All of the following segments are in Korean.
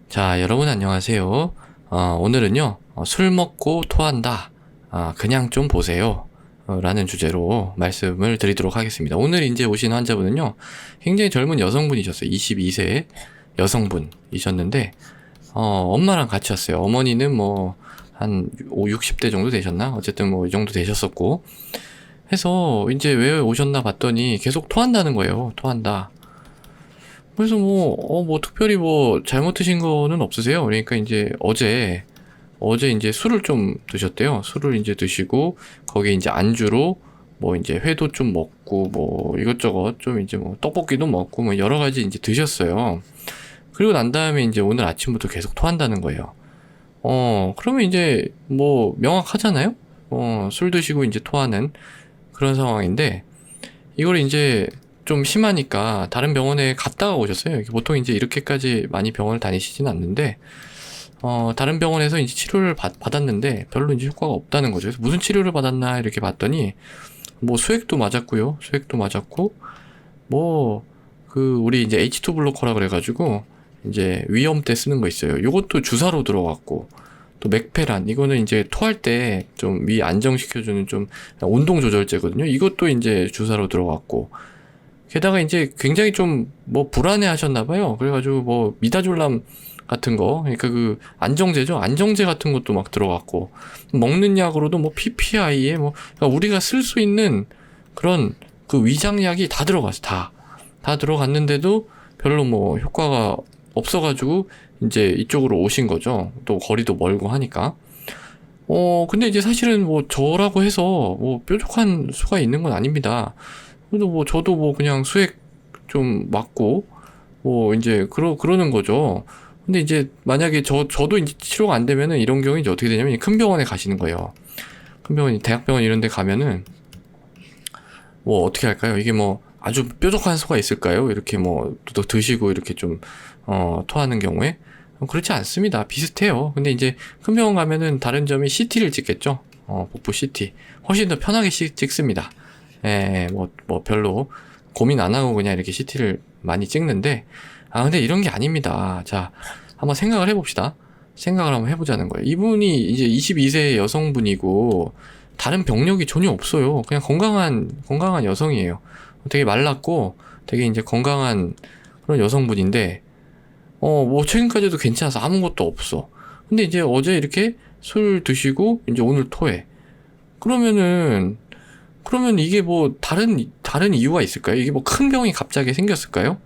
자, 여러분 안녕하세요. 오늘은요, 술 먹고 토한다. 그냥 좀 보세요. 라는 주제로 말씀을 드리도록 하겠습니다. 오늘 이제 오신 환자분은요, 굉장히 젊은 여성분이셨어요. 22세 여성분이셨는데, 엄마랑 같이 왔어요. 어머니는 뭐, 한 60대 정도 되셨나? 어쨌든 뭐, 이 정도 되셨었고, 해서 이제 왜 오셨나 봤더니 계속 토한다는 거예요. 토한다. 그래서 뭐 특별히 뭐 잘못 드신 거는 없으세요? 그러니까 이제 어제 이제 술을 좀 드셨대요. 술을 이제 드시고, 거기에 이제 안주로 뭐 이제 회도 좀 먹고, 뭐 이것저것 좀 이제 뭐 떡볶이도 먹고, 뭐 여러 가지 이제 드셨어요. 그리고 난 다음에 이제 오늘 아침부터 계속 토한다는 거예요. 그러면 이제 뭐 명확하잖아요? 술 드시고 이제 토하는 그런 상황인데, 이걸 이제 좀 심하니까 다른 병원에 갔다가 오셨어요. 보통 이제 이렇게까지 많이 병원을 다니시진 않는데, 다른 병원에서 이제 치료를 받았는데 별로 이제 효과가 없다는 거죠. 그래서 무슨 치료를 받았나 이렇게 봤더니, 뭐 수액도 맞았고요. 수액도 맞았고, 뭐, 우리 이제 H2 블로커라 그래가지고, 이제 위염 때 쓰는 거 있어요. 요것도 주사로 들어갔고, 또 맥페란, 이거는 이제 토할 때 좀 위 안정시켜주는 좀 온동 조절제거든요. 이것도 이제 주사로 들어갔고, 게다가 이제 굉장히 좀 뭐 불안해 하셨나봐요. 그래가지고 뭐 미다졸람 같은 거, 그러니까 그 안정제죠. 안정제 같은 것도 막 들어갔고, 먹는 약으로도 뭐 PPI에 뭐, 그러니까 우리가 쓸 수 있는 그런 그 위장약이 다 들어갔어. 다 들어갔는데도 별로 뭐 효과가 없어가지고 이제 이쪽으로 오신 거죠. 또 거리도 멀고 하니까. 근데 이제 사실은 뭐 저라고 해서 뭐 뾰족한 수가 있는 건 아닙니다. 그래도 뭐 저도 뭐 그냥 수액 좀 맞고 뭐 이제 그러는 거죠. 근데 이제 만약에 저도 이제 치료가 안 되면은 이런 경우에 이제 어떻게 되냐면 큰 병원에 가시는 거예요. 큰 병원, 대학병원 이런 데 가면은 뭐 어떻게 할까요? 이게 뭐 아주 뾰족한 수가 있을까요? 이렇게 뭐 또 드시고 이렇게 좀 토하는 경우에 그렇지 않습니다. 비슷해요. 근데 이제 큰 병원 가면은 다른 점이 CT를 찍겠죠. 복부 CT 훨씬 더 편하게 찍습니다. 뭐 별로 고민 안 하고 그냥 이렇게 CT를 많이 찍는데, 근데 이런 게 아닙니다. 자, 한번 생각을 해봅시다. 생각을 한번 해보자는 거예요. 이분이 이제 22세 여성분이고, 다른 병력이 전혀 없어요. 그냥 건강한 여성이에요. 되게 말랐고, 되게 이제 건강한 그런 여성분인데, 뭐 최근까지도 괜찮아서 아무것도 없어. 근데 이제 어제 이렇게 술 드시고, 이제 오늘 토해. 그러면 이게 뭐 다른 이유가 있을까요? 이게 뭐 큰 병이 갑자기 생겼을까요?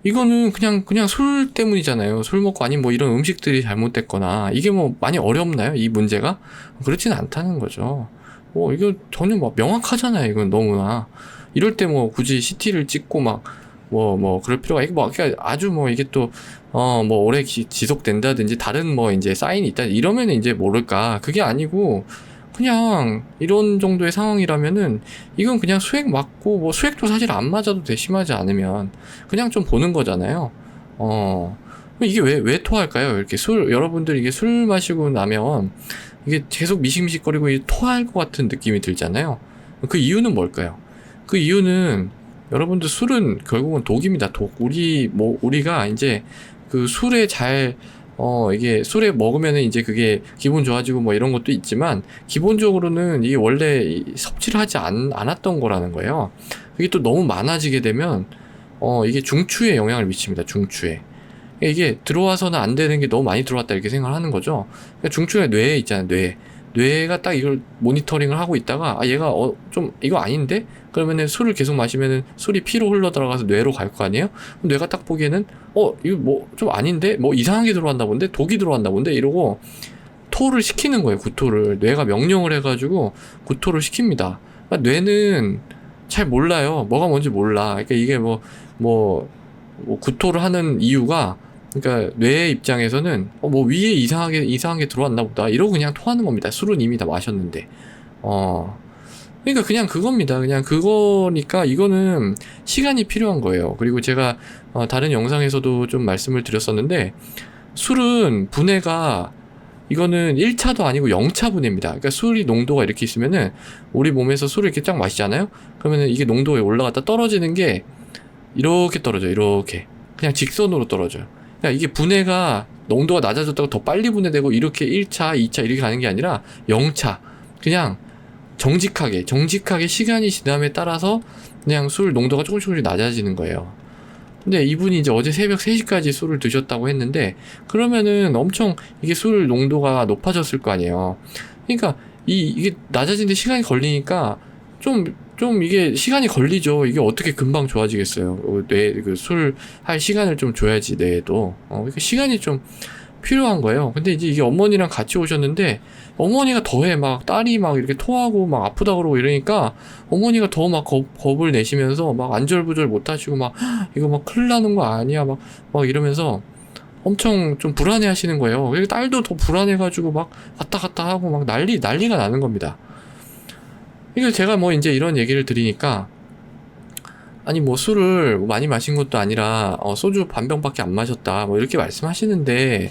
이거는 그냥 술 때문이잖아요. 술 먹고 아니면 뭐 이런 음식들이 잘못됐거나, 이게 뭐 많이 어렵나요? 이 문제가? 그렇지는 않다는 거죠. 이거 전혀 뭐 명확하잖아요. 이건 너무나. 이럴 때 뭐 굳이 CT를 찍고 막 그럴 필요가, 이게 뭐 그러니까 아주 뭐 이게 또 뭐 오래 지속된다든지 다른 뭐 이제 사인이 있다 이러면 이제 모를까. 그게 아니고 그냥 이런 정도의 상황이라면은 이건 그냥 수액 맞고, 뭐 수액도 사실 안 맞아도 돼. 심하지 않으면 그냥 좀 보는 거잖아요. 이게 왜 토할까요? 이렇게 여러분들 이게 술 마시고 나면 이게 계속 미식미식거리고 토할 것 같은 느낌이 들잖아요. 그 이유는 뭘까요? 그 이유는, 여러분들 술은 결국은 독입니다. 독. 우리가 이제 그 술에 이게 술에 먹으면은 이제 그게 기분 좋아지고 뭐 이런 것도 있지만, 기본적으로는 이게 원래 섭취를 하지 않았던 거라는 거예요. 그게 또 너무 많아지게 되면, 이게 중추에 영향을 미칩니다. 중추에. 이게 들어와서는 안 되는 게 너무 많이 들어왔다 이렇게 생각을 하는 거죠. 그러니까 중추에 뇌에 있잖아요. 뇌가 딱 이걸 모니터링을 하고 있다가, 얘가 좀 이거 아닌데? 그러면은 술을 계속 마시면은 술이 피로 흘러 들어가서 뇌로 갈 거 아니에요? 그럼 뇌가 딱 보기에는 이거 뭐 좀 아닌데? 뭐 이상하게 들어왔나 본데? 독이 들어왔나 본데? 이러고 토를 시키는 거예요. 구토를. 뇌가 명령을 해가지고 구토를 시킵니다. 그러니까 뇌는 잘 몰라요. 뭐가 뭔지 몰라. 그러니까 이게 뭐 구토를 하는 이유가, 그러니까 뇌의 입장에서는 뭐 위에 이상하게 들어왔나 보다 이러고 그냥 토하는 겁니다. 술은 이미 다 마셨는데. 그러니까 그냥 그겁니다. 그냥 그거니까 이거는 시간이 필요한 거예요. 그리고 제가 다른 영상에서도 좀 말씀을 드렸었는데, 술은 분해가, 이거는 1차도 아니고 0차 분해입니다. 그러니까 술이 농도가 이렇게 있으면은 우리 몸에서 술을 이렇게 쫙 마시잖아요. 그러면은 이게 농도에 올라갔다 떨어지는 게 이렇게 떨어져요. 이렇게 그냥 직선으로 떨어져요. 그러니까 이게 분해가 농도가 낮아졌다고 더 빨리 분해되고 이렇게 1차, 2차 이렇게 가는 게 아니라 0차. 그냥 정직하게 시간이 지남에 따라서 그냥 술 농도가 조금씩 낮아지는 거예요. 근데 이분이 이제 어제 새벽 3시까지 술을 드셨다고 했는데, 그러면은 엄청 이게 술 농도가 높아졌을 거 아니에요. 그러니까 이게 낮아지는데 시간이 걸리니까 좀 이게 시간이 걸리죠. 이게 어떻게 금방 좋아지겠어요. 술 할 시간을 좀 줘야지, 뇌에도. 그러니까 시간이 좀 필요한 거예요. 근데 이제 이게 어머니랑 같이 오셨는데, 어머니가 더해. 막 딸이 막 이렇게 토하고 막 아프다 그러고 이러니까 어머니가 더 막 겁을 내시면서 막 안절부절 못 하시고 막 이거 막 큰일 나는 거 아니야 막 이러면서 엄청 좀 불안해 하시는 거예요. 그리고 딸도 더 불안해가지고 막 왔다 갔다 하고 막 난리가 나는 겁니다. 이걸 제가 뭐 이제 이런 얘기를 드리니까, 아니 뭐 술을 많이 마신 것도 아니라 소주 반 병밖에 안 마셨다 뭐 이렇게 말씀하시는데,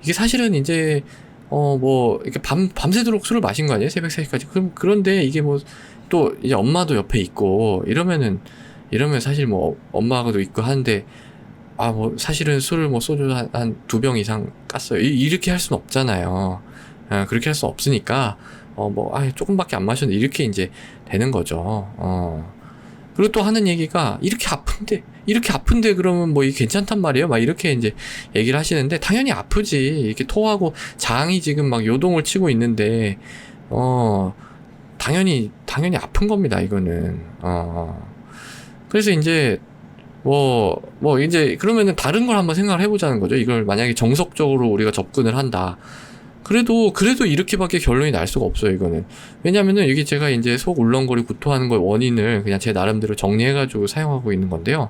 이게 사실은 이제 뭐 이렇게 밤새도록 술을 마신 거 아니에요? 새벽 3시까지. 그런데 이게 뭐 또 이제 엄마도 옆에 있고 이러면 사실 뭐 엄마도 있고 하는데, 뭐 사실은 술을 뭐 소주 한 2병 이상 깠어요. 이렇게 할 수는 없잖아요. 그렇게 할 수 없으니까 조금밖에 안 마셨는데 이렇게 이제 되는 거죠. 그리고 또 하는 얘기가, 이렇게 아픈데 그러면 뭐 이게 괜찮단 말이에요? 막 이렇게 이제 얘기를 하시는데, 당연히 아프지. 이렇게 토하고 장이 지금 막 요동을 치고 있는데, 당연히 아픈 겁니다, 이거는. 그래서 이제 이제 그러면은 다른 걸 한번 생각을 해보자는 거죠. 이걸 만약에 정석적으로 우리가 접근을 한다. 그래도 이렇게밖에 결론이 날 수가 없어요, 이거는. 왜냐면은 여기 제가 이제 속 울렁거리고 구토하는 거의 원인을 그냥 제 나름대로 정리해가지고 사용하고 있는 건데요.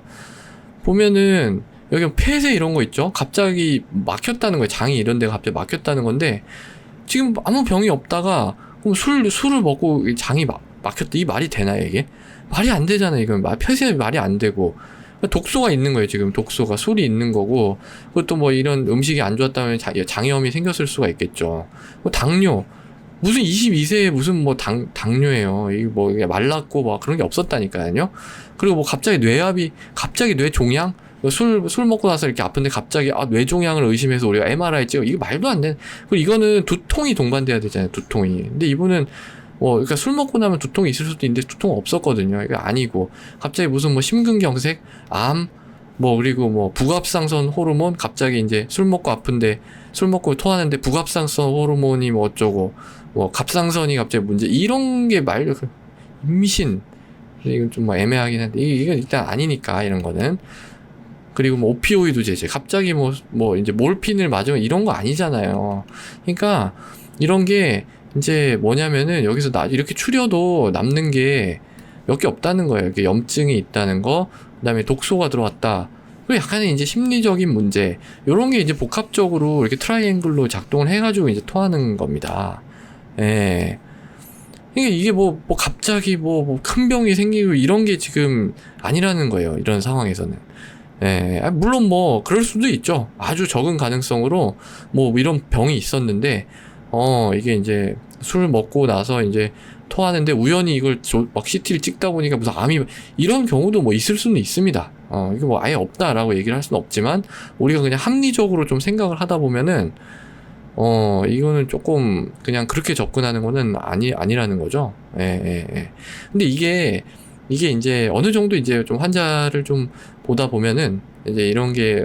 보면은 여기 폐쇄 이런 거 있죠? 갑자기 막혔다는 거예요. 장이 이런 데가 갑자기 막혔다는 건데, 지금 아무 병이 없다가 그럼 술을 먹고 장이 막혔다. 이 말이 되나요, 이게? 말이 안 되잖아요, 이건. 폐쇄 말이 안 되고. 독소가 있는 거예요, 지금. 독소가 술이 있는 거고, 그것도 뭐 이런 음식이 안 좋았다면 장염이 생겼을 수가 있겠죠. 당뇨, 무슨 22세에 무슨 뭐 당뇨예요. 이게 뭐 말랐고 막 그런 게 없었다니까요. 그리고 뭐 갑자기 뇌종양? 술 먹고 나서 이렇게 아픈데 갑자기 뇌종양을 의심해서 우리가 MRI 찍어. 이거 말도 안 돼. 그리고 이거는 두통이 동반돼야 되잖아요, 두통이. 근데 이분은 그러니까 술 먹고 나면 두통이 있을 수도 있는데 두통 없었거든요. 이거 아니고 갑자기 무슨 뭐 심근경색, 암, 그리고 뭐 부갑상선 호르몬, 갑자기 이제 술 먹고 아픈데 술 먹고 토하는데 부갑상선 호르몬이 뭐 어쩌고, 갑상선이 갑자기 문제, 이런 게 임신, 이건 좀 애매하긴 한데 이건 일단 아니니까, 이런 거는. 그리고 뭐 오피오이드 제제, 갑자기 이제 몰핀을 맞으면 이런 거 아니잖아요. 그러니까 이런 게 이제 뭐냐면은 여기서 이렇게 추려도 남는 게 몇 개 없다는 거예요. 이렇게 염증이 있다는 거, 그다음에 독소가 들어왔다. 그리고 약간의 이제 심리적인 문제, 요런 게 이제 복합적으로 이렇게 트라이앵글로 작동을 해가지고 이제 토하는 겁니다. 예. 이게 갑자기 큰 병이 생기고 이런 게 지금 아니라는 거예요, 이런 상황에서는. 예. 물론 그럴 수도 있죠. 아주 적은 가능성으로 이런 병이 있었는데, 이게 이제 술 먹고 나서 이제 토하는데 우연히 이걸 막 CT를 찍다 보니까 무슨 암이, 이런 경우도 있을 수는 있습니다. 이게 아예 없다라고 얘기를 할 수는 없지만, 우리가 그냥 합리적으로 좀 생각을 하다 보면은, 이거는 조금 그냥 그렇게 접근하는 거는 아니라는 거죠. 예. 근데 이게 이제 어느 정도 이제 좀 환자를 좀 보다 보면은 이제 이런 게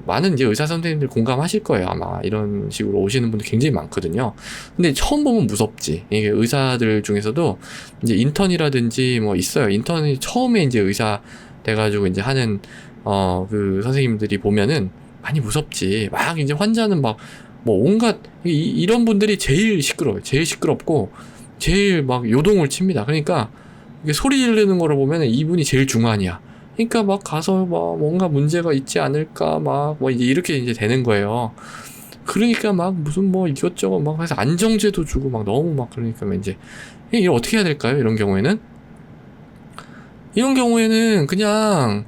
많은 이제 의사 선생님들 공감하실 거예요. 아마 이런 식으로 오시는 분들 굉장히 많거든요. 근데 처음 보면 무섭지. 이게 의사들 중에서도 이제 인턴이라든지 있어요. 인턴이 처음에 이제 의사 돼가지고 이제 하는 그 선생님들이 보면은 많이 무섭지. 막 이제 환자는 온갖 이런 분들이 제일 시끄러워요. 제일 시끄럽고 제일 요동을 칩니다. 그러니까 이게 소리 지르는 거를 보면 이분이 제일 중환이야. 그러니까 가서 뭔가 문제가 있지 않을까 이제 이렇게 이제 되는 거예요. 그러니까 무슨 이것저것 해서 안정제도 주고 너무 그러니까 이제 이걸 어떻게 해야 될까요? 이런 경우에는 그냥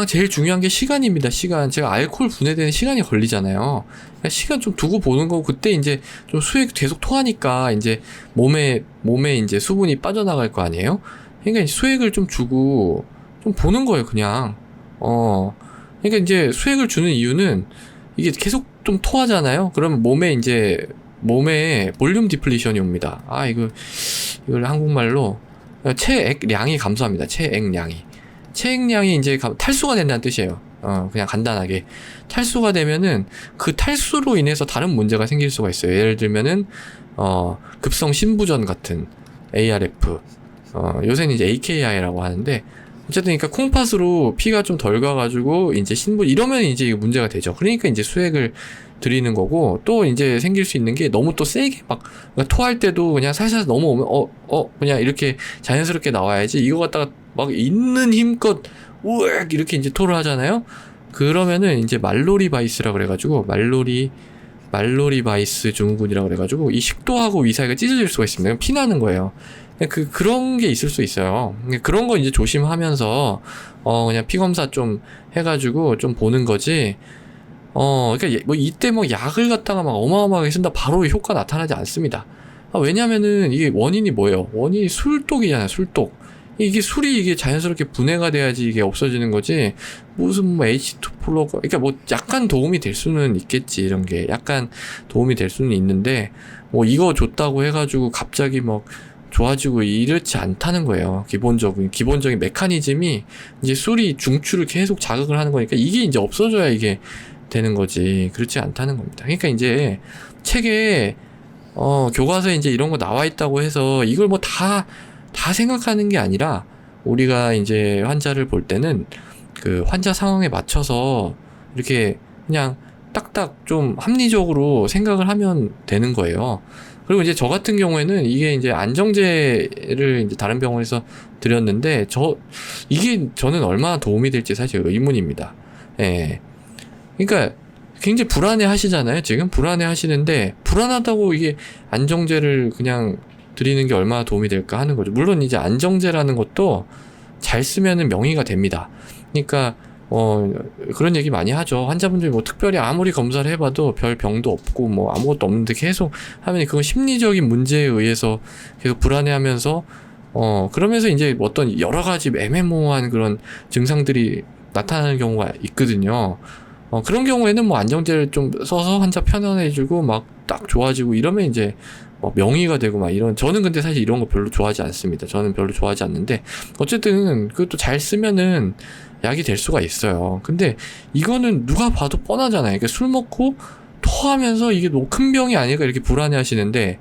제일 중요한 게 시간입니다. 시간. 제가 알코올 분해되는 시간이 걸리잖아요. 시간 좀 두고 보는 거고, 그때 이제 좀 수액 계속 토하니까 이제 몸에 이제 수분이 빠져나갈 거 아니에요? 그러니까 수액을 좀 주고 좀 보는 거예요, 그냥. 그러니까 이제 수액을 주는 이유는 이게 계속 좀 토하잖아요. 그러면 몸에 볼륨 디플리션이 옵니다. 이걸 한국말로 체액량이 감소합니다. 체액량이 이제 탈수가 된다는 뜻이에요. 그냥 간단하게 탈수가 되면은 그 탈수로 인해서 다른 문제가 생길 수가 있어요. 예를 들면은 급성 신부전 같은 ARF, 요새는 이제 AKI라고 하는데, 어쨌든 그러니까 콩팥으로 피가 좀 덜 가가지고 이제 이러면 이제 이게 문제가 되죠. 그러니까 이제 수액을 드리는 거고, 또 이제 생길 수 있는 게 너무 또 세게 그러니까 토할 때도 그냥 살살 넘어오면 그냥 이렇게 자연스럽게 나와야지, 이거 갖다가 막 있는 힘껏 우엑 이렇게 이제 토를 하잖아요. 그러면은 이제 말로리 바이스라 그래가지고 말로리 바이스 증후군이라 그래가지고 이 식도하고 위 사이가 찢어질 수가 있습니다. 피나는 거예요. 그런 게 있을 수 있어요. 그런 거 이제 조심하면서 그냥 피 검사 좀 해가지고 좀 보는 거지. 그러니까 뭐 이때 뭐 약을 갖다가 막 어마어마하게 쓴다 바로 효과 나타나지 않습니다. 왜냐면은 이게 원인이 뭐예요? 원인이 술독이잖아요. 술독. 이게 술이 이게 자연스럽게 분해가 돼야지 이게 없어지는 거지, 무슨 뭐 H2 플러가, 그러니까 뭐 약간 도움이 될 수는 있겠지. 이런 게 약간 도움이 될 수는 있는데, 뭐 이거 줬다고 해가지고 갑자기 막 좋아지고 이렇지 않다는 거예요. 기본적인 메커니즘이 이제 술이 중추를 계속 자극을 하는 거니까 이게 이제 없어져야 이게 되는 거지, 그렇지 않다는 겁니다. 그러니까 이제 책에 교과서에 이제 이런 거 나와 있다고 해서 이걸 뭐 다 생각하는 게 아니라, 우리가 이제 환자를 볼 때는 그 환자 상황에 맞춰서 이렇게 그냥 딱딱 좀 합리적으로 생각을 하면 되는 거예요. 그리고 이제 저 같은 경우에는 이게 이제 안정제를 이제 다른 병원에서 드렸는데, 이게 저는 얼마나 도움이 될지 사실 의문입니다. 예. 그러니까 굉장히 불안해 하시잖아요. 지금 불안해 하시는데, 불안하다고 이게 안정제를 그냥 드리는 게 얼마나 도움이 될까 하는 거죠. 물론 이제 안정제라는 것도 잘 쓰면은 명의가 됩니다. 그러니까 그런 얘기 많이 하죠. 환자분들이 뭐 특별히 아무리 검사를 해봐도 별 병도 없고 뭐 아무것도 없는데 계속 하면 그건 심리적인 문제에 의해서 계속 불안해하면서 그러면서 이제 어떤 여러 가지 애매모호한 그런 증상들이 나타나는 경우가 있거든요. 그런 경우에는 뭐 안정제를 좀 써서 환자 편안해지고 막 딱 좋아지고 이러면 이제 명의가 되고 막 이런, 저는 근데 사실 이런 거 별로 좋아하지 않습니다. 저는 별로 좋아하지 않는데, 어쨌든 그것도 잘 쓰면은 약이 될 수가 있어요. 근데 이거는 누가 봐도 뻔하잖아요. 그러니까 술 먹고 토하면서 이게 뭐 큰 병이 아닐까 이렇게 불안해 하시는데,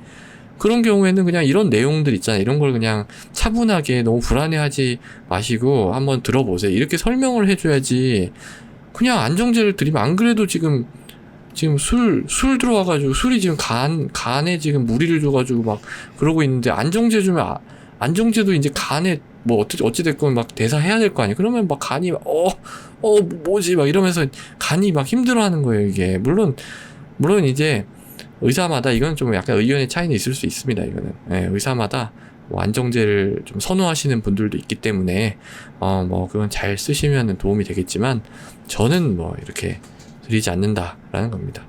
그런 경우에는 그냥 이런 내용들 있잖아요. 이런 걸 그냥 차분하게 너무 불안해하지 마시고 한번 들어보세요. 이렇게 설명을 해줘야지. 그냥 안정제를 드리면, 안 그래도 지금 술 들어와가지고 술이 지금 간에 지금 무리를 줘가지고 막 그러고 있는데, 안정제 주면 안정제도 이제 간에 뭐 어찌됐건 막 대사해야 될 거 아니에요. 그러면 막 간이 막 뭐지 막 이러면서 간이 막 힘들어하는 거예요. 이게 물론 이제 의사마다 이건 좀 약간 의견의 차이는 있을 수 있습니다. 이거는 의사마다 뭐 안정제를 좀 선호하시는 분들도 있기 때문에 뭐 그건 잘 쓰시면 도움이 되겠지만, 저는 뭐 이렇게 드리지 않는다라는 겁니다.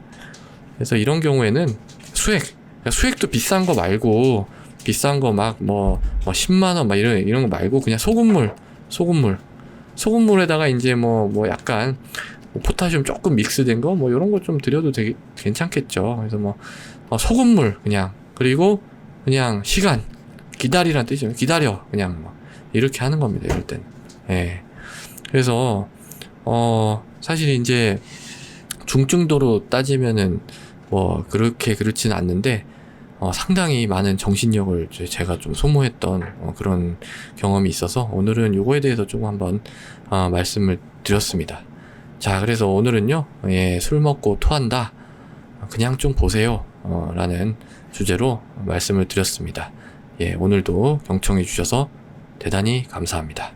그래서 이런 경우에는 수액도 비싼 거 말고, 비싼 거 막 뭐 10만 원 막 이런 거 말고, 그냥 소금물에다가 이제 뭐 약간 포타슘 조금 믹스된 거 뭐 이런 거 좀 드려도 되게 괜찮겠죠. 그래서 뭐 소금물 그냥, 그리고 그냥 시간 기다리란 뜻이죠. 기다려 그냥 뭐 이렇게 하는 겁니다. 이럴 땐. 그래서 사실 이제 중증도로 따지면은 뭐 그렇지는 않는데, 상당히 많은 정신력을 제가 좀 소모했던 그런 경험이 있어서 오늘은 요거에 대해서 조금 한번 말씀을 드렸습니다. 자, 그래서 오늘은요, 술 먹고 토한다, 그냥 좀 보세요 라는 주제로 말씀을 드렸습니다. 오늘도 경청해 주셔서 대단히 감사합니다.